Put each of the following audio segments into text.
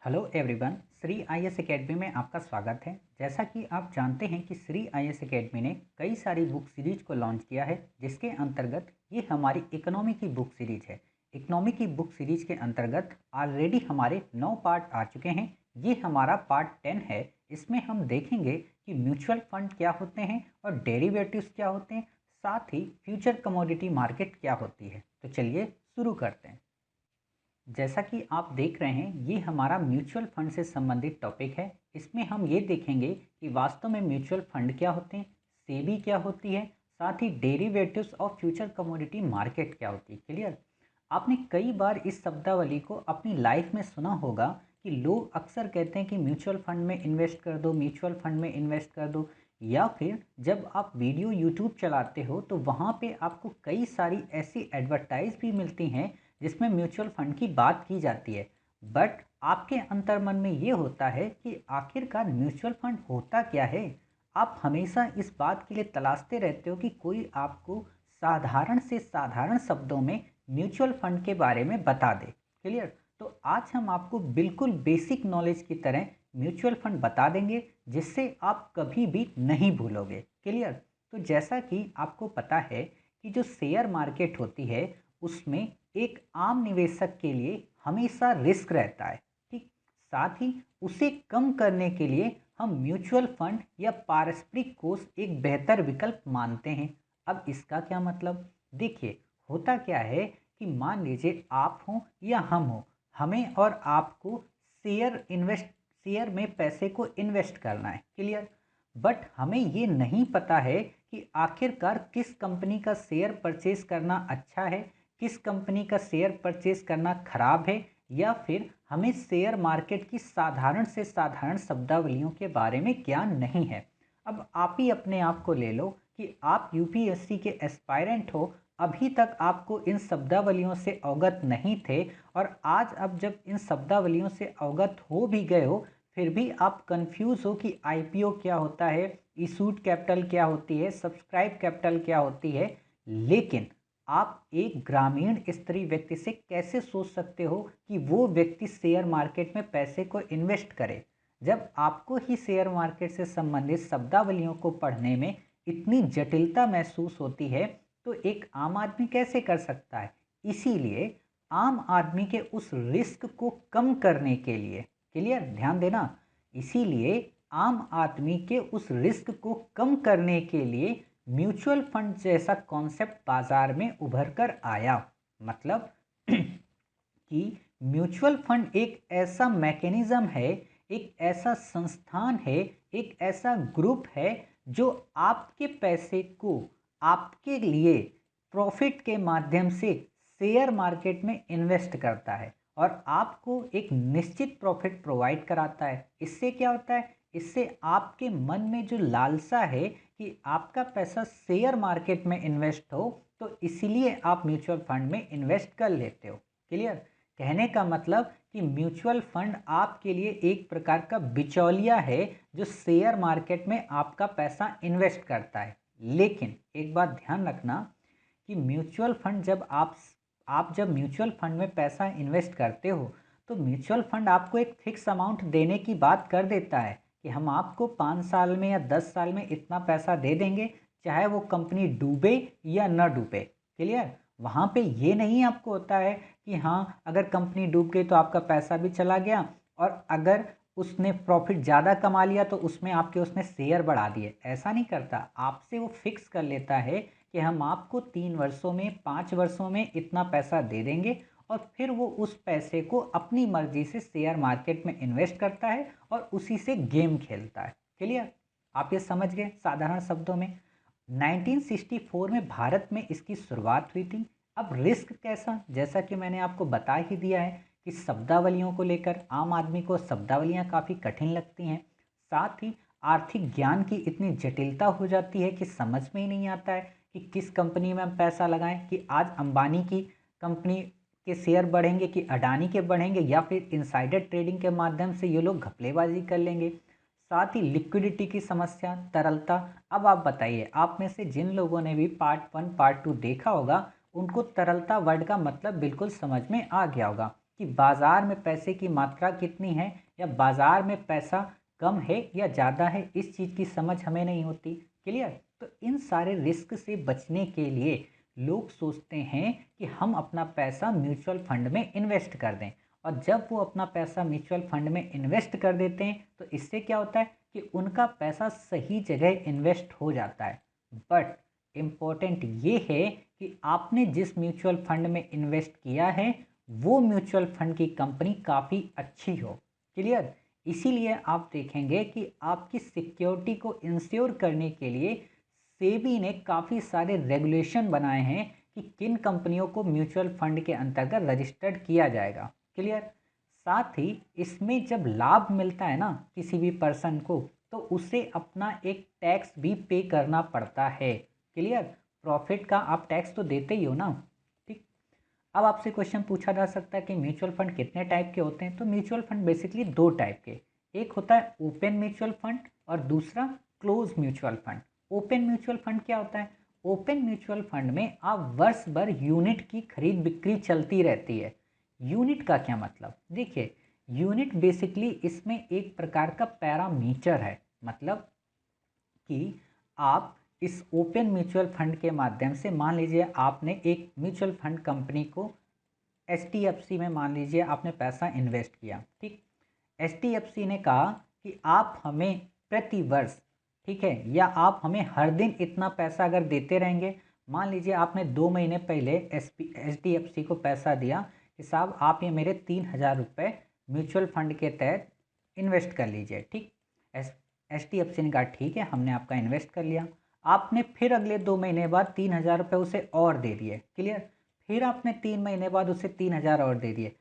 Hello everyone, Shri IAS academy में आपका स्वागत है। जैसा कि आप जानते हैं कि श्री आईएएस एकेडमी ने कई सारी बुक सीरीज को लॉन्च किया है, जिसके अंतर्गत ये हमारी इकोनॉमी की बुक सीरीज है। इकोनॉमी की बुक सीरीज के अंतर्गत ऑलरेडी हमारे 9 पार्ट आ चुके हैं। ये हमारा पार्ट 10 है। इसमें हम देखेंगे कि म्यूचुअल फंड क्या होते हैं और डेरिवेटिव्स क्या होते हैं, साथ ही फ्यूचर कमोडिटी मार्केट क्या होती है। तो चलिए शुरू करते हैं। जैसा कि आप देख रहे हैं, ये हमारा म्यूचुअल फंड से संबंधित टॉपिक है। इसमें हम ये देखेंगे कि वास्तव में म्यूचुअल फंड क्या होते हैं, सेबी क्या होती है, साथ ही डेरिवेटिव्स और फ्यूचर कमोडिटी मार्केट क्या होती है। क्लियर। आपने कई बार इस शब्दावली को अपनी लाइफ में सुना होगा कि लोग अक्सर कहते हैं कि म्यूचुअल फंड में इन्वेस्ट कर दो, म्यूचुअल फंड में इन्वेस्ट कर दो। या फिर जब आप वीडियो यूट्यूब चलाते हो तो वहाँ पे आपको कई सारी ऐसी एडवर्टाइज भी मिलती हैं जिसमें म्यूचुअल फंड की बात की जाती है। बट आपके अंतर्मन में ये होता है कि आखिरकार म्यूचुअल फंड होता क्या है। आप हमेशा इस बात के लिए तलाशते रहते हो कि कोई आपको साधारण से साधारण शब्दों में म्यूचुअल फंड के बारे में बता दे। क्लियर। तो आज हम आपको बिल्कुल बेसिक नॉलेज की तरह म्यूचुअल फंड बता देंगे, जिससे आप कभी भी नहीं भूलोगे। क्लियर। तो जैसा कि आपको पता है कि जो शेयर मार्केट होती है उसमें एक आम निवेशक के लिए हमेशा रिस्क रहता है। ठीक। साथ ही उसे कम करने के लिए हम म्यूचुअल फंड या पारस्परिक कोष एक बेहतर विकल्प मानते हैं। अब इसका क्या मतलब, देखिए होता क्या है कि मान लीजिए आप हो या हम हो, हमें और आपको शेयर में पैसे को इन्वेस्ट करना है। क्लियर। बट हमें ये नहीं पता है कि आखिरकार किस कंपनी का शेयर परचेज करना अच्छा है, किस कंपनी का शेयर परचेज करना खराब है, या फिर हमें शेयर मार्केट की साधारण से साधारण शब्दावलियों के बारे में ज्ञान नहीं है। अब आप ही अपने आप को ले लो कि आप यूपीएससी के एस्पायरेंट हो, अभी तक आपको इन शब्दावलियों से अवगत नहीं थे, और आज अब जब इन शब्दावलियों से अवगत हो भी गए हो, फिर भी आप कंफ्यूज हो कि आईपीओ क्या होता है, इशूड कैपिटल क्या होती है, सब्सक्राइब कैपिटल क्या होती है। लेकिन आप एक ग्रामीण स्तरीय व्यक्ति से कैसे सोच सकते हो कि वो व्यक्ति शेयर मार्केट में पैसे को इन्वेस्ट करे, जब आपको ही शेयर मार्केट से संबंधित शब्दावलियों को पढ़ने में इतनी जटिलता महसूस होती है। तो एक आम आदमी कैसे कर सकता है। इसीलिए आम आदमी के उस रिस्क को कम करने के लिए, क्लियर ध्यान देना, इसीलिए आम आदमी के उस रिस्क को कम करने के लिए म्यूचुअल फंड जैसा कॉन्सेप्ट बाजार में उभर कर आया। मतलब कि म्यूचुअल फंड एक ऐसा मैकेनिज्म है, एक ऐसा संस्थान है, एक ऐसा ग्रुप है जो आपके पैसे को आपके लिए प्रॉफिट के माध्यम से शेयर मार्केट में इन्वेस्ट करता है और आपको एक निश्चित प्रॉफिट प्रोवाइड कराता है। इससे क्या होता है, इससे आपके मन में जो लालसा है कि आपका पैसा शेयर मार्केट में इन्वेस्ट हो, तो इसीलिए आप म्यूचुअल फंड में इन्वेस्ट कर लेते हो। क्लियर। कहने का मतलब कि म्यूचुअल फंड आपके लिए एक प्रकार का बिचौलिया है जो शेयर मार्केट में आपका पैसा इन्वेस्ट करता है। लेकिन एक बात ध्यान रखना कि म्यूचुअल फंड जब आप जब म्यूचुअल फंड में पैसा इन्वेस्ट करते हो, तो म्यूचुअल फंड आपको एक फिक्स अमाउंट देने की बात कर देता है कि हम आपको 5 साल में या 10 साल में इतना पैसा दे देंगे, चाहे वो कंपनी डूबे या न डूबे। क्लियर। वहाँ पे ये नहीं आपको होता है कि हाँ अगर कंपनी डूब गई तो आपका पैसा भी चला गया, और अगर उसने प्रॉफिट ज़्यादा कमा लिया तो उसमें आपके उसने शेयर बढ़ा दिए। ऐसा नहीं करता, आपसे वो फिक्स कर लेता है कि हम आपको 3 वर्षों में 5 वर्षों में इतना पैसा दे देंगे, और फिर वो उस पैसे को अपनी मर्जी से शेयर मार्केट में इन्वेस्ट करता है और उसी से गेम खेलता है। क्लियर। आप ये समझ गए साधारण शब्दों में। 1964 में भारत में इसकी शुरुआत हुई थी। अब रिस्क कैसा, जैसा कि मैंने आपको बता ही दिया है कि शब्दावलियों को लेकर आम आदमी को शब्दावलियां काफ़ी कठिन लगती हैं। साथ ही आर्थिक ज्ञान की इतनी जटिलता हो जाती है कि समझ में ही नहीं आता है कि किस कंपनी में हम पैसा लगाएं, कि आज अंबानी की कंपनी के शेयर बढ़ेंगे कि अडानी के बढ़ेंगे, या फिर इनसाइडर ट्रेडिंग के माध्यम से ये लोग घपलेबाजी कर लेंगे। साथ ही लिक्विडिटी की समस्या, तरलता। अब आप बताइए, आप में से जिन लोगों ने भी पार्ट 1 पार्ट 2 देखा होगा, उनको तरलता वर्ड का मतलब बिल्कुल समझ में आ गया होगा। कि बाज़ार में पैसे की मात्रा कितनी है या बाज़ार में पैसा कम है या ज़्यादा है, इस चीज़ की समझ हमें नहीं होती। क्लियर? तो इन सारे रिस्क से बचने के लिए लोग सोचते हैं कि हम अपना पैसा म्यूचुअल फंड में इन्वेस्ट कर दें, और जब वो अपना पैसा म्यूचुअल फंड में इन्वेस्ट कर देते हैं तो इससे क्या होता है कि उनका पैसा सही जगह इन्वेस्ट हो जाता है। बट इम्पोर्टेंट ये है कि आपने जिस म्यूचुअल फंड में इन्वेस्ट किया है वो म्यूचुअल फंड की कंपनी काफ़ी अच्छी हो। क्लियर? इसीलिए आप देखेंगे कि आपकी सिक्योरिटी को इंश्योर करने के लिए सेबी ने काफ़ी सारे रेगुलेशन बनाए हैं कि किन कंपनियों को म्यूचुअल फंड के अंतर्गत रजिस्टर्ड किया जाएगा। क्लियर? साथ ही इसमें जब लाभ मिलता है ना किसी भी पर्सन को, तो उसे अपना एक टैक्स भी पे करना पड़ता है। क्लियर? प्रॉफिट का आप टैक्स तो देते ही हो ना। ठीक। अब आपसे क्वेश्चन पूछा जा सकता है कि म्यूचुअल फंड कितने टाइप के होते हैं। तो म्यूचुअल फंड बेसिकली दो टाइप के, एक होता है ओपन म्यूचुअल फंड और दूसरा close mutual fund. Open mutual fund क्या होता है? ओपन म्यूचुअल फंड में आप वर्ष भर यूनिट की खरीद बिक्री चलती रहती है। यूनिट का क्या मतलब? देखिए, यूनिट बेसिकली इसमें एक प्रकार का पैरामीटर है। मतलब कि आप इस ओपन म्यूचुअल फंड के माध्यम से, मान लीजिए आपने एक म्यूचुअल फंड कंपनी को HDFC में मान लीजिए आपने पैसा इन्वेस्ट किया। ठीक। HDFC ने कहा कि आप हमें प्रति वर्ष, ठीक है, या आप हमें हर दिन इतना पैसा अगर देते रहेंगे, मान लीजिए आपने 2 महीने पहले HDFC को पैसा दिया कि साहब आप ये मेरे 3,000 रुपये म्यूचुअल फंड के तहत इन्वेस्ट कर लीजिए। ठीक। HDFC ने कहा ठीक है, हमने आपका इन्वेस्ट कर लिया। आपने फिर अगले 2 महीने बाद 3,000 रुपये उसे और दे दिए। क्लियर? फिर आपने 3 महीने बाद उसे 3,000 और दे दिए।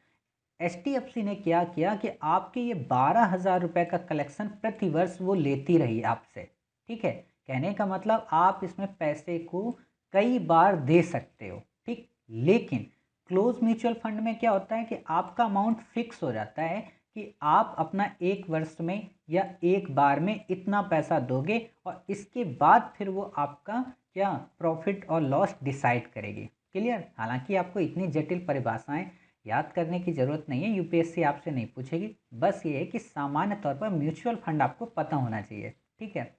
HDFC ने क्या किया कि आपके ये 12,000 रुपये का कलेक्शन प्रति वर्ष वो लेती रही आपसे। ठीक है? कहने का मतलब आप इसमें पैसे को कई बार दे सकते हो। ठीक। लेकिन क्लोज म्यूचुअल फंड में क्या होता है कि आपका अमाउंट फिक्स हो जाता है कि आप अपना एक वर्ष में या एक बार में इतना पैसा दोगे, और इसके बाद फिर वो आपका क्या प्रॉफिट और लॉस डिसाइड करेगी। क्लियर? हालांकि आपको इतनी जटिल परिभाषाएं याद करने की ज़रूरत नहीं है, यूपीएससी आपसे नहीं पूछेगी। बस ये है कि सामान्य तौर पर म्यूचुअल फंड आपको पता होना चाहिए। ठीक है?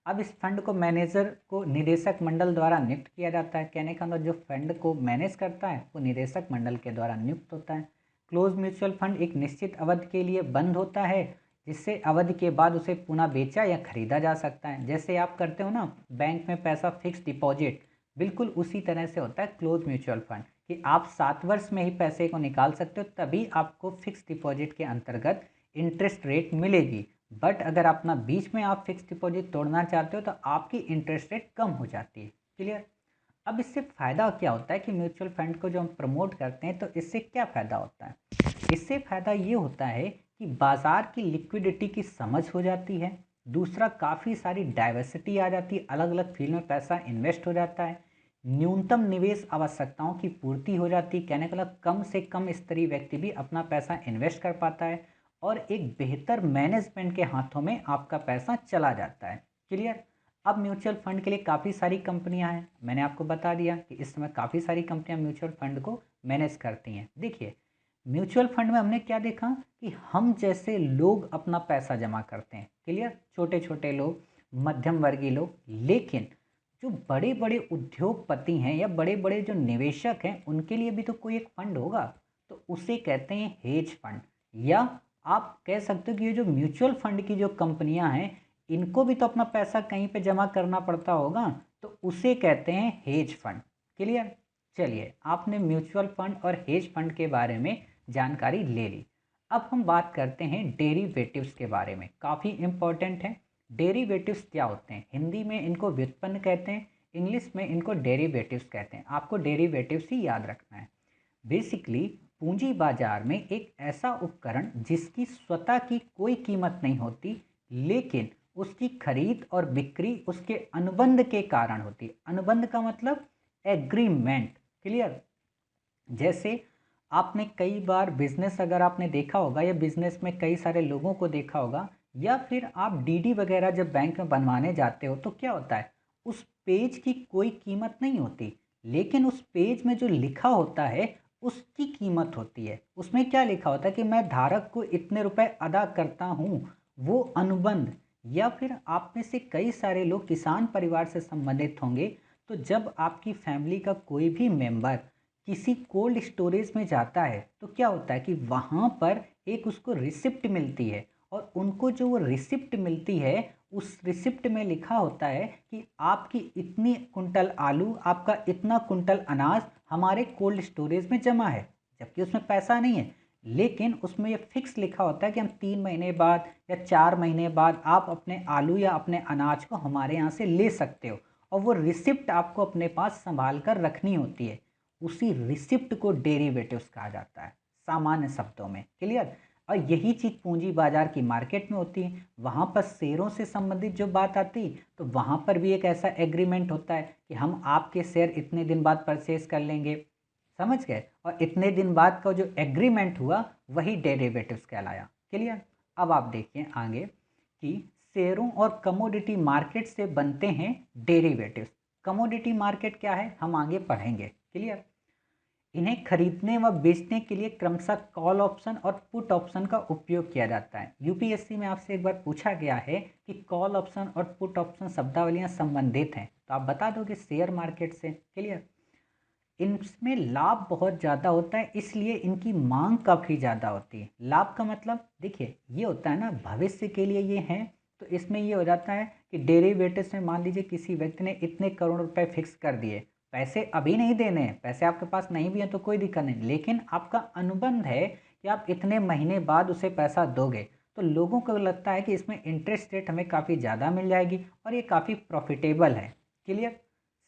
अब इस फंड को मैनेजर को निदेशक मंडल द्वारा नियुक्त किया जाता है। कहने का मतलब जो फंड को मैनेज करता है वो निदेशक मंडल के द्वारा नियुक्त होता है। क्लोज म्यूचुअल फंड एक निश्चित अवधि के लिए बंद होता है, जिससे अवधि के बाद उसे पुनः बेचा या खरीदा जा सकता है। जैसे आप करते हो ना बैंक में पैसा फिक्स डिपॉजिट, बिल्कुल उसी तरह से होता है क्लोज म्यूचुअल फंड, कि आप 7 वर्ष में ही पैसे को निकाल सकते हो, तभी आपको फिक्स डिपॉजिट के अंतर्गत इंटरेस्ट रेट मिलेगी। बट अगर अपना बीच में आप फिक्स डिपॉजिट तोड़ना चाहते हो तो आपकी इंटरेस्ट रेट कम हो जाती है। क्लियर? अब इससे फ़ायदा क्या होता है कि म्यूचुअल फंड को जो हम प्रमोट करते हैं तो इससे क्या फ़ायदा होता है? इससे फ़ायदा ये होता है कि बाज़ार की लिक्विडिटी की समझ हो जाती है। दूसरा, काफ़ी सारी डाइवर्सिटी आ जाती है, अलग अलग फील्ड में पैसा इन्वेस्ट हो जाता है। न्यूनतम निवेश आवश्यकताओं की पूर्ति हो जाती है। कहने का मतलब कम से कम स्तरीय व्यक्ति भी अपना पैसा इन्वेस्ट कर पाता है, और एक बेहतर मैनेजमेंट के हाथों में आपका पैसा चला जाता है। क्लियर? अब म्यूचुअल फंड के लिए काफ़ी सारी कंपनियां हैं। मैंने आपको बता दिया कि इस समय काफ़ी सारी कंपनियां म्यूचुअल फंड को मैनेज करती हैं। देखिए, म्यूचुअल फंड में हमने क्या देखा कि हम जैसे लोग अपना पैसा जमा करते हैं। क्लियर? छोटे छोटे लोग, मध्यम वर्गीय लोग। लेकिन जो बड़े बड़े उद्योगपति हैं या बड़े बड़े जो निवेशक हैं, उनके लिए भी तो कोई एक फंड होगा, तो उसे कहते हैं हेज फंड। या आप कह सकते हो कि ये जो म्यूचुअल फंड की जो कंपनियां हैं, इनको भी तो अपना पैसा कहीं पे जमा करना पड़ता होगा, तो उसे कहते हैं हेज फंड। क्लियर? चलिए, आपने म्यूचुअल फंड और हेज फंड के बारे में जानकारी ले ली। अब हम बात करते हैं डेरिवेटिव्स के बारे में, काफ़ी इंपॉर्टेंट है। डेरिवेटिव्स क्या होते हैं? हिंदी में इनको व्युत्पन्न कहते हैं, इंग्लिश में इनको डेरिवेटिव्स कहते हैं। आपको डेरिवेटिव्स ही याद रखना है। बेसिकली पूंजी बाजार में एक ऐसा उपकरण जिसकी स्वतः की कोई कीमत नहीं होती, लेकिन उसकी खरीद और बिक्री उसके अनुबंध के कारण होती है। अनुबंध का मतलब एग्रीमेंट। क्लियर? जैसे आपने कई बार बिजनेस अगर आपने देखा होगा, या बिजनेस में कई सारे लोगों को देखा होगा, या फिर आप डीडी वगैरह जब बैंक में बनवाने जाते हो तो क्या होता है, उस पेज की कोई कीमत नहीं होती, लेकिन उस पेज में जो लिखा होता है उसकी कीमत होती है। उसमें क्या लिखा होता है कि मैं धारक को इतने रुपए अदा करता हूँ, वो अनुबंध। या फिर आप में से कई सारे लोग किसान परिवार से संबंधित होंगे, तो जब आपकी फैमिली का कोई भी मेंबर किसी कोल्ड स्टोरेज में जाता है तो क्या होता है कि वहाँ पर एक उसको रिसिप्ट मिलती है, और उनको जो वो रिसिप्ट मिलती है उस रिसिप्ट में लिखा होता है कि आपकी इतनी कुंटल आलू, आपका इतना कुंटल अनाज हमारे कोल्ड स्टोरेज में जमा है, जबकि उसमें पैसा नहीं है। लेकिन उसमें ये फिक्स लिखा होता है कि हम 3 महीने बाद या 4 महीने बाद आप अपने आलू या अपने अनाज को हमारे यहाँ से ले सकते हो, और वो रिसिप्ट आपको अपने पास संभाल कर रखनी होती है। उसी रिसिप्ट को डेरिवेटिव्स कहा जाता है, सामान्य शब्दों में। क्लियर? और यही चीज़ पूंजी बाजार की मार्केट में होती है। वहाँ पर शेयरों से संबंधित जो बात आती, तो वहाँ पर भी एक ऐसा एग्रीमेंट होता है कि हम आपके शेयर इतने दिन बाद परचेज कर लेंगे, समझ गए? और इतने दिन बाद का जो एग्रीमेंट हुआ वही डेरिवेटिव्स कहलाया। क्लियर? अब आप देखिए आगे कि शेयरों और कमोडिटी मार्केट से बनते हैं डेरिवेटिव्स। कमोडिटी मार्केट क्या है हम आगे पढ़ेंगे। क्लियर? इन्हें खरीदने व बेचने के लिए क्रमशः कॉल ऑप्शन और पुट ऑप्शन का उपयोग किया जाता है। यूपीएससी में आपसे एक बार पूछा गया है कि कॉल ऑप्शन और पुट ऑप्शन शब्दावलियां संबंधित हैं, तो आप बता दोगे शेयर मार्केट से। क्लियर? इनमें लाभ बहुत ज़्यादा होता है, इसलिए इनकी मांग काफ़ी ज़्यादा होती है। लाभ का मतलब देखिए ये होता है ना, भविष्य के लिए ये है। तो इसमें ये हो जाता है कि डेरिवेटिव्स में मान लीजिए किसी व्यक्ति ने इतने करोड़ रुपए फिक्स कर दिए, पैसे अभी नहीं देने हैं, पैसे आपके पास नहीं भी हैं तो कोई दिक्कत नहीं, लेकिन आपका अनुबंध है कि आप इतने महीने बाद उसे पैसा दोगे, तो लोगों को लगता है कि इसमें इंटरेस्ट रेट हमें काफ़ी ज़्यादा मिल जाएगी और ये काफ़ी प्रॉफिटेबल है। क्लियर?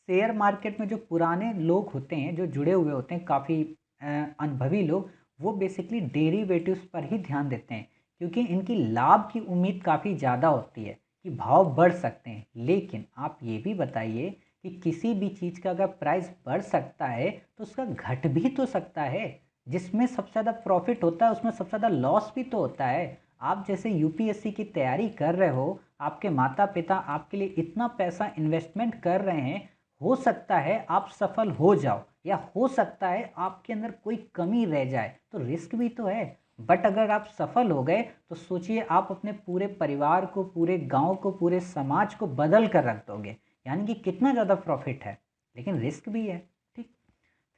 शेयर मार्केट में जो पुराने लोग होते हैं, जो जुड़े हुए होते हैं, काफ़ी अनुभवी लोग, वो बेसिकली डेरिवेटिव्स पर ही ध्यान देते हैं, क्योंकि इनकी लाभ की उम्मीद काफ़ी ज़्यादा होती है कि भाव बढ़ सकते हैं। लेकिन आप ये भी बताइए कि किसी भी चीज़ का अगर प्राइस बढ़ सकता है तो उसका घट भी तो सकता है। जिसमें सबसे ज़्यादा प्रॉफिट होता है उसमें सबसे ज़्यादा लॉस भी तो होता है। आप जैसे यूपीएससी की तैयारी कर रहे हो, आपके माता पिता आपके लिए इतना पैसा इन्वेस्टमेंट कर रहे हैं, हो सकता है आप सफल हो जाओ या हो सकता है आपके अंदर कोई कमी रह जाए, तो रिस्क भी तो है। बट अगर आप सफल हो गए तो सोचिए आप अपने पूरे परिवार को, पूरे गांव को, पूरे समाज को बदल कर रख दोगे, यानी कि कितना ज़्यादा प्रॉफिट है, लेकिन रिस्क भी है। ठीक?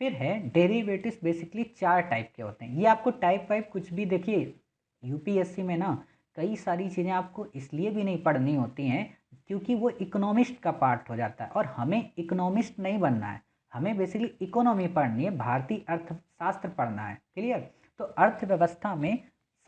फिर है डेरिवेटिव्स, बेसिकली 4 टाइप के होते हैं। ये आपको टाइप वाइप कुछ भी देखिए, यूपीएससी में ना कई सारी चीज़ें आपको इसलिए भी नहीं पढ़नी होती हैं क्योंकि वो इकोनॉमिस्ट का पार्ट हो जाता है, और हमें इकोनॉमिस्ट नहीं बनना है, हमें बेसिकली इकोनॉमी पढ़नी है, भारतीय अर्थशास्त्र पढ़ना है। क्लियर? तो अर्थव्यवस्था में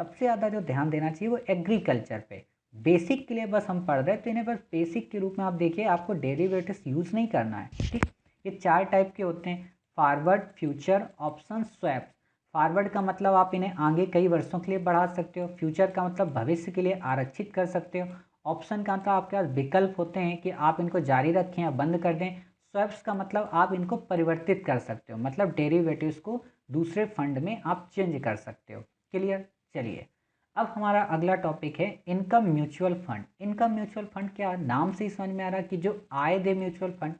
सबसे ज़्यादा जो ध्यान देना चाहिए वो एग्रीकल्चर पे। बेसिक के लिए बस हम पढ़ रहे हैं तो इन्हें बस बेसिक के रूप में आप देखिए, आपको डेरिवेटिव्स यूज़ नहीं करना है। ठीक? ये 4 टाइप के होते हैं: forward, future, option, swaps. Forward का मतलब आप इन्हें आगे कई वर्षों के लिए बढ़ा सकते हो। फ्यूचर का मतलब भविष्य के लिए आरक्षित कर सकते हो। ऑप्शन का मतलब आपके पास विकल्प होते हैं कि आप इनको जारी रखें या बंद कर दें। स्वैप्स का मतलब आप इनको परिवर्तित कर सकते हो, मतलब डेरिवेटिव्स को दूसरे फंड में आप चेंज कर सकते हो। क्लियर? चलिए अब हमारा अगला टॉपिक है income mutual fund. Income mutual fund क्या, नाम से ही समझ में आ रहा है कि जो आय दे म्यूचुअल फंड।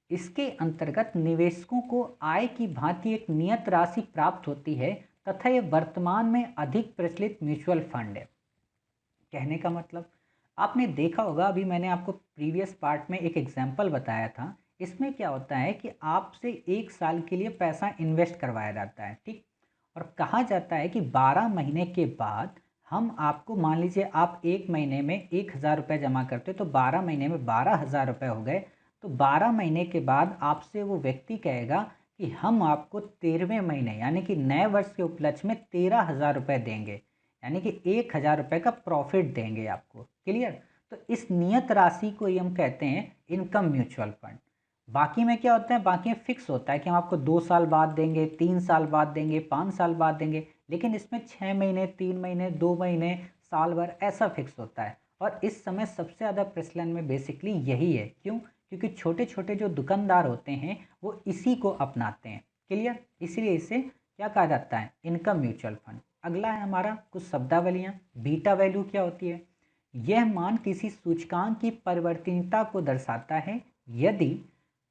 इसके अंतर्गत निवेशकों को आय की भांति एक नियत राशि प्राप्त होती है तथा यह वर्तमान में अधिक प्रचलित म्यूचुअल फंड है। कहने का मतलब आपने देखा होगा, अभी मैंने आपको प्रीवियस पार्ट में एक एग्जाम्पल बताया था। इसमें क्या होता है कि आपसे 1 साल के लिए पैसा इन्वेस्ट करवाया जाता है। ठीक? और कहा जाता है कि 12 महीने के बाद हम आपको, मान लीजिए आप 1 महीने में 1,000 रुपये जमा करते हो तो 12 महीने में 12,000 रुपये हो गए। तो 12 महीने के बाद आपसे वो व्यक्ति कहेगा कि हम आपको 13वें महीने यानी कि नए वर्ष के उपलक्ष्य में 13,000 रुपये देंगे, यानी कि 1,000 रुपये का प्रॉफिट देंगे आपको। क्लियर? तो इस नियत राशि को ही हम कहते हैं इनकम म्यूचुअल फंड। बाकी में क्या होता है, बाकी में फिक्स होता है कि हम आपको 2 साल बाद देंगे, 3 साल बाद देंगे, 5 साल बाद देंगे, लेकिन इसमें 6 महीने, 3 महीने, 2 महीने, साल भर ऐसा फिक्स होता है। और इस समय सबसे ज़्यादा प्रचलन में बेसिकली यही है। क्यों? क्योंकि छोटे छोटे जो दुकानदार होते हैं वो इसी को अपनाते हैं। क्लियर? इसलिए इसे क्या कहा जाता है, इनकम म्यूचुअल फंड। अगला है हमारा कुछ शब्दावलियाँ। बीटा वैल्यू क्या होती है? यह मान किसी सूचकांक की परिवर्तनीयता को दर्शाता है। यदि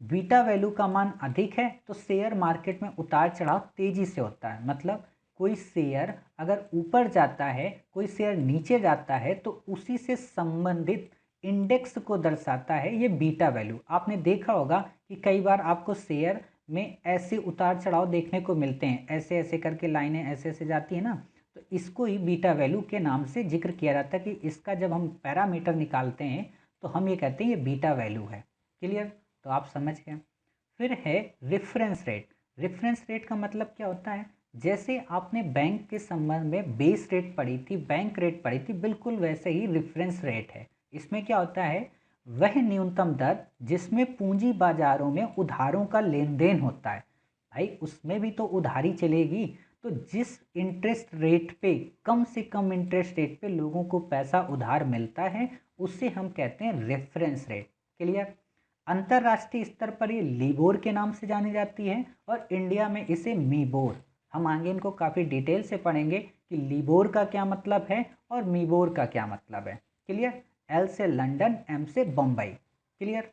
बीटा वैल्यू का मान अधिक है तो शेयर मार्केट में उतार चढ़ाव तेजी से होता है। मतलब कोई शेयर अगर ऊपर जाता है, कोई शेयर नीचे जाता है, तो उसी से संबंधित इंडेक्स को दर्शाता है ये बीटा वैल्यू। आपने देखा होगा कि कई बार आपको शेयर में ऐसे उतार चढ़ाव देखने को मिलते हैं, ऐसे ऐसे करके लाइनें ऐसे ऐसे जाती है ना, तो इसको ही बीटा वैल्यू के नाम से जिक्र किया जाता है कि इसका जब हम पैरामीटर निकालते हैं तो हम ये कहते हैं ये बीटा वैल्यू है। क्लियर? तो आप समझ गए। फिर है रेफरेंस रेट। रेफरेंस रेट का मतलब क्या होता है? जैसे आपने बैंक के संबंध में बेस रेट पढ़ी थी, बैंक रेट पढ़ी थी, बिल्कुल वैसे ही रेफरेंस रेट है। इसमें क्या होता है? वह न्यूनतम दर जिसमें पूंजी बाजारों में उधारों का लेन देन होता है। भाई उसमें भी तो उधारी चलेगी, तो जिस इंटरेस्ट रेट पे, कम से कम इंटरेस्ट रेट पे लोगों को पैसा उधार मिलता है, उसे हम कहते हैं रेफरेंस रेट। क्लियर? अंतर्राष्ट्रीय स्तर पर ये लिबोर के नाम से जानी जाती है और इंडिया में इसे मीबोर। हम आगे इनको काफ़ी डिटेल से पढ़ेंगे कि लिबोर का क्या मतलब है और मीबोर का क्या मतलब है। क्लियर? एल से लंदन, एम से बम्बई। क्लियर?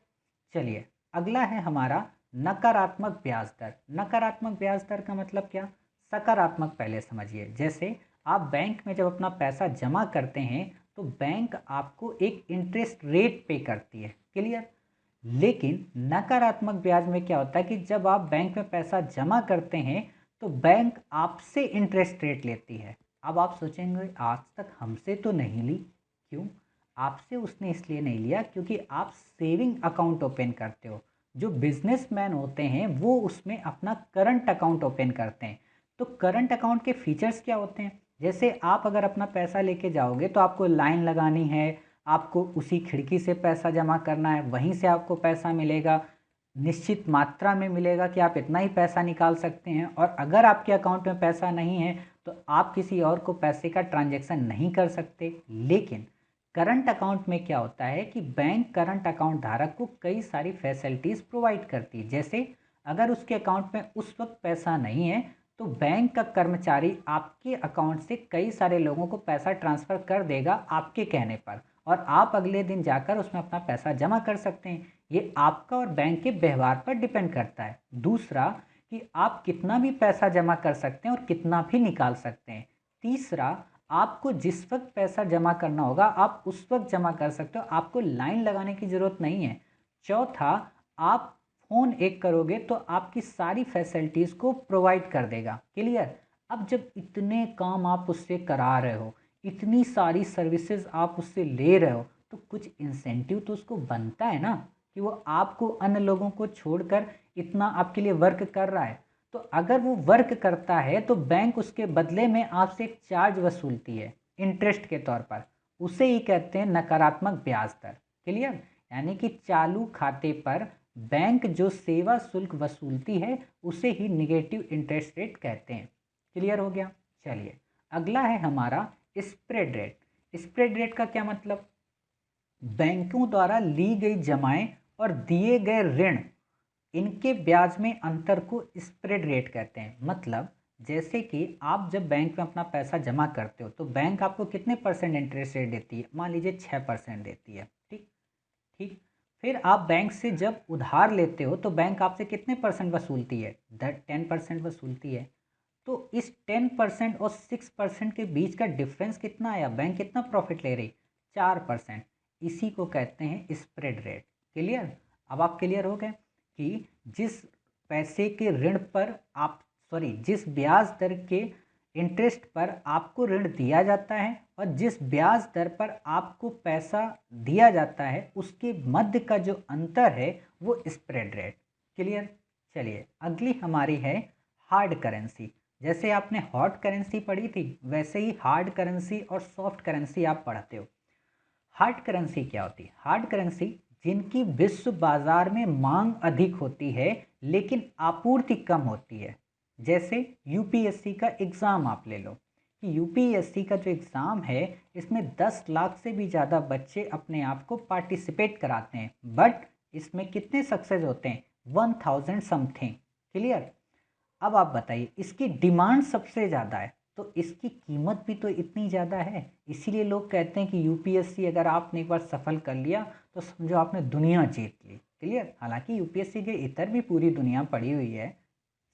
चलिए अगला है हमारा नकारात्मक ब्याज दर। नकारात्मक ब्याज दर का मतलब क्या? सकारात्मक पहले समझिए। जैसे आप बैंक में जब अपना पैसा जमा करते हैं तो बैंक आपको एक इंटरेस्ट रेट पे करती है। क्लियर? लेकिन नकारात्मक ब्याज में क्या होता है कि जब आप बैंक में पैसा जमा करते हैं तो बैंक आपसे इंटरेस्ट रेट लेती है। अब आप सोचेंगे आज तक हमसे तो नहीं ली, क्यों? आपसे उसने इसलिए नहीं लिया क्योंकि आप सेविंग अकाउंट ओपन करते हो। जो बिजनेसमैन होते हैं वो उसमें अपना करंट अकाउंट ओपन करते हैं। तो करंट अकाउंट के फीचर्स क्या होते हैं? जैसे आप अगर अपना पैसा लेके जाओगे तो आपको लाइन लगानी है, आपको उसी खिड़की से पैसा जमा करना है, वहीं से आपको पैसा मिलेगा, निश्चित मात्रा में मिलेगा कि आप इतना ही पैसा निकाल सकते हैं। और अगर आपके अकाउंट में पैसा नहीं है तो आप किसी और को पैसे का ट्रांजैक्शन नहीं कर सकते। लेकिन करंट अकाउंट में क्या होता है कि बैंक करंट अकाउंट धारक को कई सारी फैसिलिटीज़ प्रोवाइड करती है। जैसे अगर उसके अकाउंट में उस वक्त पैसा नहीं है तो बैंक का कर्मचारी आपके अकाउंट से कई सारे लोगों को पैसा ट्रांसफ़र कर देगा आपके कहने पर, और आप अगले दिन जाकर उसमें अपना पैसा जमा कर सकते हैं। ये आपका और बैंक के व्यवहार पर डिपेंड करता है। दूसरा कि आप कितना भी पैसा जमा कर सकते हैं और कितना भी निकाल सकते हैं। तीसरा, आपको जिस वक्त पैसा जमा करना होगा आप उस वक्त जमा कर सकते हो, आपको लाइन लगाने की ज़रूरत नहीं है। चौथा, आप फ़ोन एक करोगे तो आपकी सारी फैसिलिटीज़ को प्रोवाइड कर देगा। क्लियर? अब जब इतने काम आप उससे करा रहे हो, इतनी सारी सर्विसेज आप उससे ले रहे हो, तो कुछ इंसेंटिव तो उसको बनता है ना कि वो आपको अन्य लोगों को छोड़कर इतना आपके लिए वर्क कर रहा है। तो अगर वो वर्क करता है तो बैंक उसके बदले में आपसे एक चार्ज वसूलती है इंटरेस्ट के तौर पर। उसे ही कहते हैं नकारात्मक ब्याज दर। क्लियर? यानी कि चालू खाते पर बैंक जो सेवा शुल्क वसूलती है उसे ही निगेटिव इंटरेस्ट रेट कहते हैं। क्लियर हो गया? चलिए अगला है हमारा स्प्रेड रेट। स्प्रेड रेट का क्या मतलब? बैंकों द्वारा ली गई जमाएं और दिए गए ऋण, इनके ब्याज में अंतर को स्प्रेड रेट कहते हैं। मतलब जैसे कि आप जब बैंक में अपना पैसा जमा करते हो तो बैंक आपको कितने परसेंट इंटरेस्ट रेट देती है? मान लीजिए 6% देती है। ठीक ठीक। फिर आप बैंक से जब उधार लेते हो तो बैंक आपसे कितने परसेंट वसूलती है? 10% वसूलती है। तो इस 10% और 6% के बीच का डिफरेंस कितना आया? बैंक कितना प्रॉफिट ले रही? 4%। इसी को कहते हैं स्प्रेड रेट। क्लियर? अब आप क्लियर हो गए कि जिस पैसे के ऋण पर आप, सॉरी, जिस ब्याज दर के इंटरेस्ट पर आपको ऋण दिया जाता है और जिस ब्याज दर पर आपको पैसा दिया जाता है उसके मध्य का जो अंतर है वो स्प्रेड रेट। क्लियर? चलिए अगली हमारी है हार्ड करेंसी। जैसे आपने हॉट करेंसी पढ़ी थी वैसे ही हार्ड करेंसी और सॉफ्ट करेंसी आप पढ़ते हो। हार्ड करेंसी क्या होती है? हार्ड करेंसी जिनकी विश्व बाजार में मांग अधिक होती है लेकिन आपूर्ति कम होती है। जैसे यूपीएससी का एग्ज़ाम आप ले लो कि यूपीएससी का जो एग्ज़ाम है इसमें 10 लाख से भी ज़्यादा बच्चे अपने आप को पार्टिसिपेट कराते हैं, बट इसमें कितने सक्सेस होते हैं? 1000 समथिंग। क्लियर? अब आप बताइए, इसकी डिमांड सबसे ज़्यादा है तो इसकी कीमत भी तो इतनी ज़्यादा है। इसीलिए लोग कहते हैं कि यूपीएससी अगर आपने एक बार सफल कर लिया तो समझो आपने दुनिया जीत ली। क्लियर। हालांकि यूपीएससी के इतर भी पूरी दुनिया पड़ी हुई है,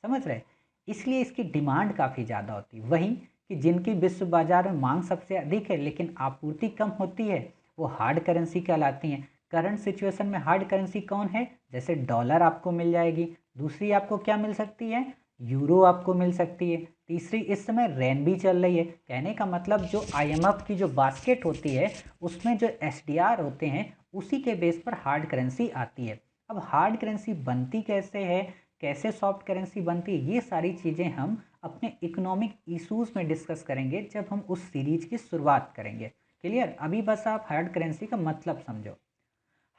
समझ रहे, इसलिए इसकी डिमांड काफ़ी ज़्यादा होती है। वहीं कि जिनकी विश्व बाजार में मांग सबसे अधिक है लेकिन आपूर्ति कम होती है, वो हार्ड करेंसी कहलाती हैं। करंट सिचुएशन में हार्ड करेंसी कौन है? जैसे डॉलर आपको मिल जाएगी, दूसरी आपको क्या मिल सकती है? यूरो आपको मिल सकती है, तीसरी इस समय रेन भी चल रही है। कहने का मतलब जो आईएमएफ की जो बास्केट होती है उसमें जो एसडीआर होते हैं उसी के बेस पर हार्ड करेंसी आती है। अब हार्ड करेंसी बनती कैसे है, कैसे सॉफ्ट करेंसी बनती है, ये सारी चीज़ें हम अपने इकोनॉमिक इश्यूज में डिस्कस करेंगे जब हम उस सीरीज की शुरुआत करेंगे। क्लियर। अभी बस आप हार्ड करेंसी का मतलब समझो।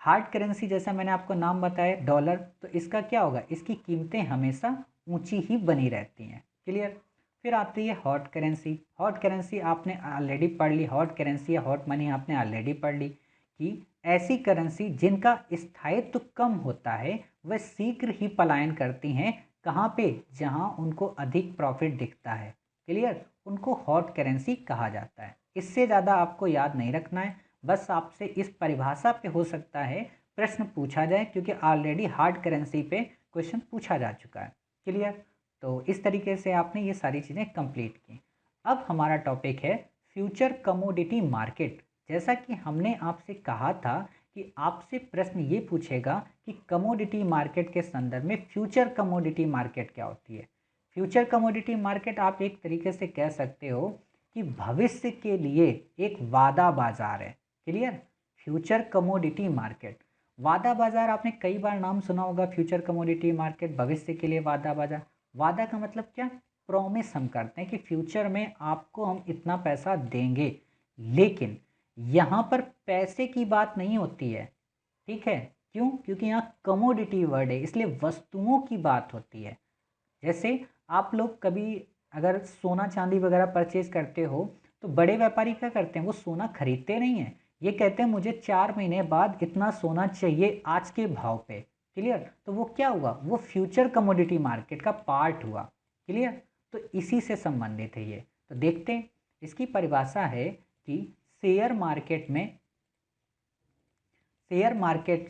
हार्ड करेंसी जैसा मैंने आपको नाम बताया डॉलर, तो इसका क्या होगा, इसकी कीमतें हमेशा ऊंची ही बनी रहती हैं। क्लियर। फिर आती है हॉट करेंसी। हॉट करेंसी आपने ऑलरेडी पढ़ ली, हॉट करेंसी या हॉट मनी आपने ऑलरेडी पढ़ ली कि ऐसी करेंसी जिनका स्थायित्व कम होता है वह शीघ्र ही पलायन करती हैं। कहाँ पे? जहाँ उनको अधिक प्रॉफिट दिखता है। क्लियर। उनको हॉट करेंसी कहा जाता है। इससे ज़्यादा आपको याद नहीं रखना है, बस आपसे इस परिभाषा पे हो सकता है प्रश्न पूछा जाए, क्योंकि ऑलरेडी हार्ड करेंसी पे क्वेश्चन पूछा जा चुका है। क्लियर। तो इस तरीके से आपने ये सारी चीज़ें कंप्लीट की। अब हमारा टॉपिक है फ्यूचर कमोडिटी मार्केट। जैसा कि हमने आपसे कहा था कि आपसे प्रश्न ये पूछेगा कि कमोडिटी मार्केट के संदर्भ में फ्यूचर कमोडिटी मार्केट क्या होती है। फ्यूचर कमोडिटी मार्केट आप एक तरीके से कह सकते हो कि भविष्य के लिए एक वादा बाजार है। क्लियर। फ्यूचर कमोडिटी मार्केट, वादा बाजार आपने कई बार नाम सुना होगा। फ्यूचर कमोडिटी मार्केट, भविष्य के लिए वादा बाजार। वादा का मतलब क्या? प्रॉमिस हम करते हैं कि फ्यूचर में आपको हम इतना पैसा देंगे, लेकिन यहाँ पर पैसे की बात नहीं होती है। ठीक है। क्यों? क्योंकि यहाँ कमोडिटी वर्ड है, इसलिए वस्तुओं की बात होती है। जैसे आप लोग कभी अगर सोना चांदी वगैरह परचेज करते हो तो बड़े व्यापारी क्या करते हैं, वो सोना खरीदते नहीं हैं, ये कहते हैं मुझे 4 महीने बाद इतना सोना चाहिए आज के भाव पे। क्लियर। तो वो क्या हुआ, वो फ्यूचर कमोडिटी मार्केट का पार्ट हुआ। क्लियर। तो इसी से संबंधित है ये। तो देखते हैं, इसकी परिभाषा है कि शेयर मार्केट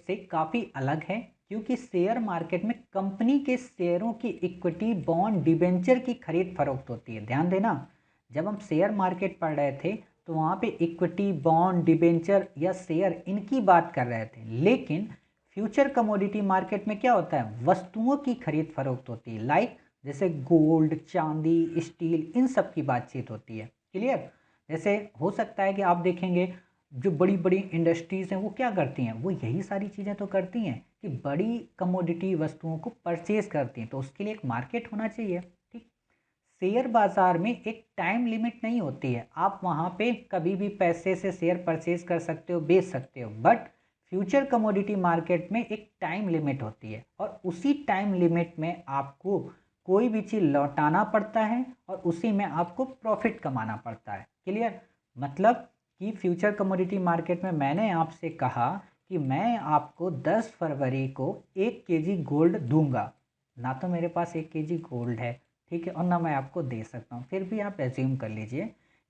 से काफ़ी अलग है, क्योंकि शेयर मार्केट में कंपनी के शेयरों की इक्विटी, बॉन्ड, डिबेंचर की खरीद फरोख्त होती है। ध्यान देना, जब हम शेयर मार्केट पढ़ रहे थे तो वहाँ पे इक्विटी, बॉन्ड, डिबेंचर या शेयर इनकी बात कर रहे थे, लेकिन फ्यूचर कमोडिटी मार्केट में क्या होता है, वस्तुओं की खरीद फरोख्त होती है। लाइक जैसे गोल्ड, चांदी, स्टील, इन सब की बातचीत होती है। क्लियर। जैसे हो सकता है कि आप देखेंगे जो बड़ी बड़ी इंडस्ट्रीज़ हैं वो क्या करती हैं, वो यही सारी चीज़ें तो करती हैं कि बड़ी कमोडिटी वस्तुओं को परचेज करती हैं, तो उसके लिए एक मार्केट होना चाहिए। ठीक। शेयर बाजार में एक टाइम लिमिट नहीं होती है, आप वहाँ पे कभी भी पैसे से शेयर परचेज कर सकते हो, बेच सकते हो, बट फ्यूचर कमोडिटी मार्केट में एक टाइम लिमिट होती है और उसी टाइम लिमिट में आपको कोई भी चीज़ लौटाना पड़ता है और उसी में आपको प्रॉफिट कमाना पड़ता है। क्लियर। मतलब कि फ्यूचर कमोडिटी मार्केट में मैंने आपसे कहा कि मैं आपको 10 फरवरी को 1 केजी गोल्ड दूंगा, ना तो मेरे पास 1 केजी गोल्ड है, ठीक है, और ना मैं आपको दे सकता हूँ, फिर भी आप एज्यूम कर लीजिए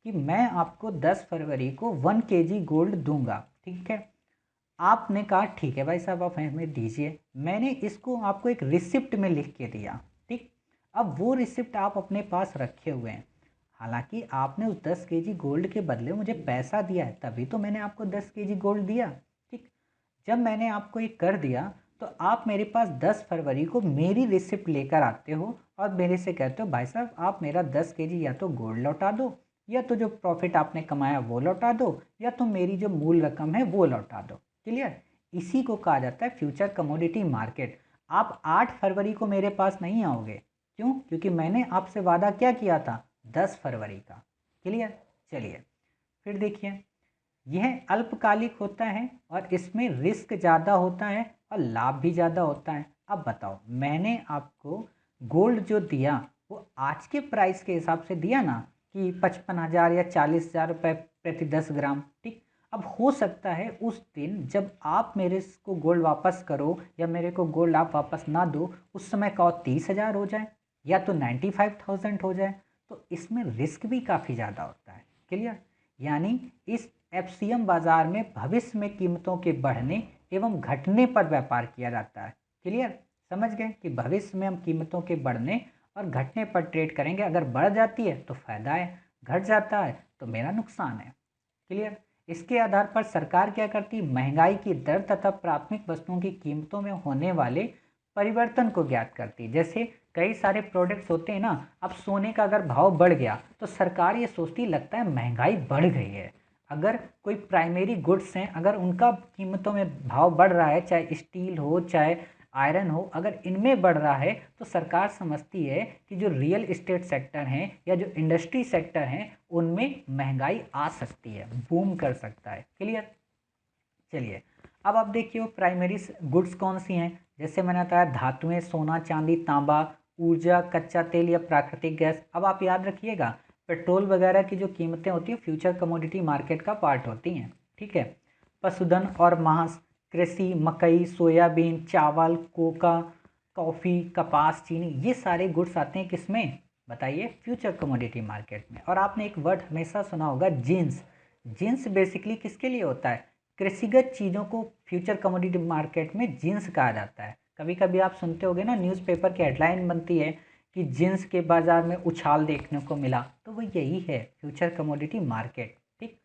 कि मैं आपको 10 फरवरी को 1 केजी गोल्ड दूंगा। ठीक है। आपने कहा ठीक है भाई साहब आप हमें दीजिए, मैंने इसको आपको एक रिसिप्ट में लिख के दिया। ठीक। अब वो रिसिप्ट आप अपने पास रखे हुए हैं, हालांकि आपने उस 10 केजी गोल्ड के बदले मुझे पैसा दिया है, तभी तो मैंने आपको 10 केजी गोल्ड दिया। ठीक। जब मैंने आपको ये कर दिया तो आप मेरे पास 10 फरवरी को मेरी रिसिप्ट लेकर आते हो और मेरे से कहते हो भाई साहब आप मेरा 10 केजी या तो गोल्ड लौटा दो, या तो जो प्रॉफिट आपने कमाया वो लौटा दो, या तो मेरी जो मूल रकम है वो लौटा दो। क्लियर। इसी को कहा जाता है फ्यूचर कमोडिटी मार्केट। आप 8 फरवरी को मेरे पास नहीं आओगे, क्यों? क्योंकि मैंने आपसे वादा क्या किया था, 10 फरवरी का। क्लियर। चलिए फिर देखिए, यह अल्पकालिक होता है और इसमें रिस्क ज़्यादा होता है और लाभ भी ज़्यादा होता है। अब बताओ, मैंने आपको गोल्ड जो दिया वो आज के प्राइस के हिसाब से दिया ना, कि 55,000 या 40,000 रुपये प्रति 10 ग्राम। ठीक। अब हो सकता है उस दिन जब आप मेरे को गोल्ड वापस करो या मेरे को गोल्ड आप वापस ना दो, उस समय का 30,000 हो जाए या तो 95,000 हो जाए, तो इसमें रिस्क भी काफ़ी ज़्यादा होता है। क्लियर। यानी इस एफसीएम बाज़ार में भविष्य में कीमतों के बढ़ने एवं घटने पर व्यापार किया जाता है। क्लियर? समझ गए कि भविष्य में हम कीमतों के बढ़ने और घटने पर ट्रेड करेंगे। अगर बढ़ जाती है तो फायदा है, घट जाता है तो मेरा नुकसान है। क्लियर? इसके आधार पर सरकार क्या करती है, महंगाई की दर तथा प्राथमिक वस्तुओं की कीमतों में होने वाले परिवर्तन को ज्ञात करती है। जैसे कई सारे प्रोडक्ट्स होते हैं ना, अब सोने का अगर भाव बढ़ गया तो सरकार ये सोचती, लगता है महंगाई बढ़ गई है। अगर कोई प्राइमरी गुड्स हैं, अगर उनका कीमतों में भाव बढ़ रहा है, चाहे स्टील हो चाहे आयरन हो, अगर इनमें बढ़ रहा है तो सरकार समझती है कि जो रियल इस्टेट सेक्टर हैं या जो इंडस्ट्री सेक्टर हैं उनमें महंगाई आ सकती है, बूम कर सकता है। क्लियर? चलिए अब आप देखिए वो प्राइमरी गुड्स कौन सी हैं। जैसे मैंने बताया धातुएं, सोना चांदी तांबा, ऊर्जा, कच्चा तेल या प्राकृतिक गैस। अब आप याद रखिएगा पेट्रोल वगैरह की जो कीमतें होती है फ्यूचर कमोडिटी मार्केट का पार्ट होती हैं। ठीक है। पशुधन और मांस, कृषि, मकई, सोयाबीन, चावल, कोका, कॉफ़ी, कपास, चीनी, ये सारे गुड्स आते हैं किसमें, बताइए, फ्यूचर कमोडिटी मार्केट में। और आपने एक वर्ड हमेशा सुना होगा, जीन्स। जीन्स बेसिकली किसके लिए होता है, कृषिगत चीज़ों को फ्यूचर कमोडिटी मार्केट में जीन्स कहा जाता है। कभी कभी आप सुनते होंगे ना, न्यूज़पेपर की हेडलाइन बनती है कि जीन्स के बाजार में उछाल देखने को मिला, तो वो यही है फ्यूचर कमोडिटी मार्केट। ठीक।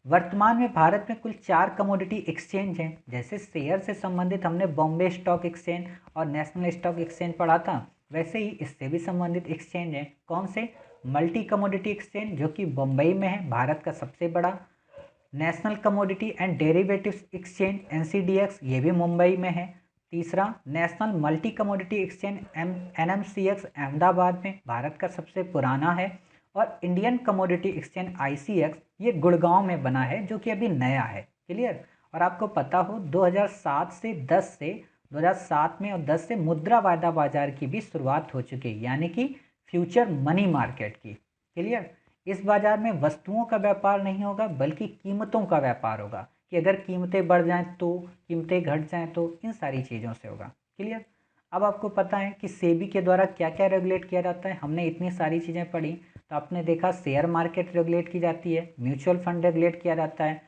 वर्तमान में भारत में कुल 4 कमोडिटी एक्सचेंज हैं। जैसे शेयर से संबंधित हमने बॉम्बे स्टॉक एक्सचेंज और नेशनल स्टॉक एक्सचेंज पढ़ा था, वैसे ही इससे भी संबंधित एक्सचेंज हैं। कौन से, मल्टी कमोडिटी एक्सचेंज जो कि बम्बई में है, भारत का सबसे बड़ा। National commodity and derivatives exchange NCDEX, ये भी मुंबई में है। तीसरा national multi commodity exchange NMCEX Ahmedabad में, भारत का सबसे पुराना है। और इंडियन कमोडिटी एक्सचेंज आईसीएक्स, ये गुड़गांव में बना है, जो कि अभी नया है। क्लियर? और आपको पता हो 2007 से 2007 में और 10 से मुद्रा वायदा बाजार की भी शुरुआत हो चुकी है, यानी कि फ्यूचर मनी मार्केट की। क्लियर? इस बाजार में वस्तुओं का व्यापार नहीं होगा बल्कि कीमतों का व्यापार होगा, कि अगर कीमतें बढ़ जाएं तो, कीमतें घट जाएं तो, इन सारी चीज़ों से होगा। क्लियर? अब आपको पता है कि सेबी के द्वारा क्या क्या रेगुलेट किया जाता है। हमने इतनी सारी चीज़ें पढ़ी तो आपने देखा शेयर मार्केट रेगुलेट की जाती है, म्यूचुअल फंड रेगुलेट किया जाता है,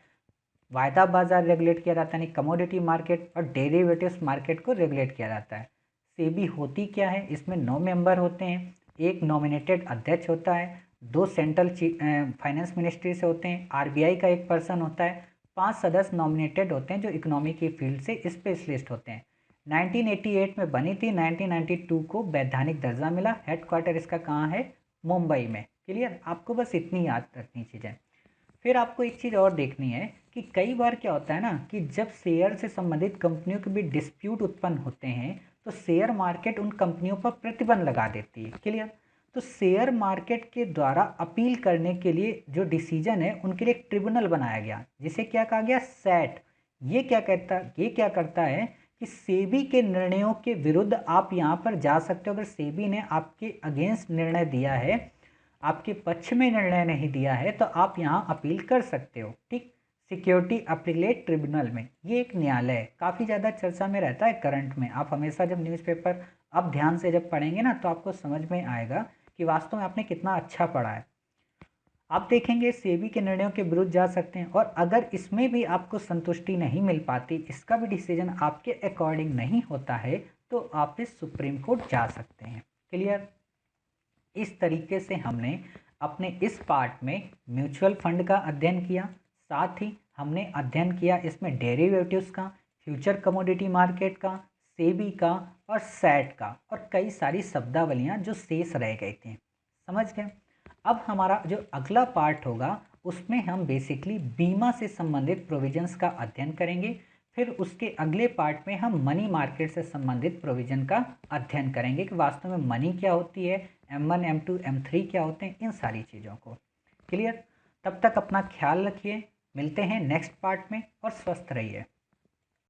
वायदा बाजार रेगुलेट किया जाता है, यानी कमोडिटी मार्केट और डेरिवेटिव्स मार्केट को रेगुलेट किया जाता है। सेबी होती क्या है, इसमें 9 मेंबर होते हैं, एक नॉमिनेटेड अध्यक्ष होता है, 2 सेंट्रल फाइनेंस मिनिस्ट्री से होते हैं, आरबीआई का एक पर्सन होता है, 5 सदस्य नॉमिनेटेड होते हैं जो इकोनॉमी की फील्ड से स्पेशलिस्ट होते हैं। 1988 में बनी थी, 1992 को वैधानिक दर्जा मिला। हेडक्वार्टर इसका कहाँ है, मुंबई में। क्लियर? आपको बस इतनी याद रखनी चीज़ें। फिर आपको एक चीज़ और देखनी है कि कई बार क्या होता है ना, कि जब शेयर से संबंधित कंपनियों के बीच डिस्प्यूट उत्पन्न होते हैं तो शेयर मार्केट उन कंपनियों पर प्रतिबंध लगा देती है। क्लियर? तो शेयर मार्केट के द्वारा अपील करने के लिए जो डिसीजन है उनके लिए एक ट्रिब्यूनल बनाया गया, जिसे क्या कहा गया, सैट। ये क्या करता है कि सेबी के निर्णयों के विरुद्ध आप यहाँ पर जा सकते हो। अगर सेबी ने आपके अगेंस्ट निर्णय दिया है, आपके पक्ष में निर्णय नहीं दिया है, तो आप यहाँ अपील कर सकते हो। ठीक। सिक्योरिटी अपीलेट ट्रिब्यूनल में, ये एक न्यायालय है, काफ़ी ज़्यादा चर्चा में रहता है करंट में। आप हमेशा जब न्यूज़पेपर अब ध्यान से जब पढ़ेंगे ना, तो आपको समझ में आएगा कि वास्तव में आपने कितना अच्छा पढ़ा है। आप देखेंगे सेबी के निर्णयों के विरुद्ध जा सकते हैं, और अगर इसमें भी आपको संतुष्टि नहीं मिल पाती, इसका भी डिसीजन आपके अकॉर्डिंग नहीं होता है, तो आप इस सुप्रीम कोर्ट जा सकते हैं। क्लियर? इस तरीके से हमने अपने इस पार्ट में म्यूचुअल फंड का अध्ययन किया, साथ ही हमने अध्ययन किया इसमें डेरिवेटिव्स का, फ्यूचर कमोडिटी मार्केट का, सेबी का और सैट का, और कई सारी शब्दावलियां जो शेष रह गई थी। समझ गए? अब हमारा जो अगला पार्ट होगा उसमें हम बेसिकली बीमा से संबंधित प्रोविजंस का अध्ययन करेंगे। फिर उसके अगले पार्ट में हम मनी मार्केट से संबंधित प्रोविजन का अध्ययन करेंगे कि वास्तव में मनी क्या होती है, M1 M2 M3 क्या होते हैं, इन सारी चीज़ों को। क्लियर? तब तक अपना ख्याल रखिए, मिलते हैं नेक्स्ट पार्ट में, और स्वस्थ रहिए।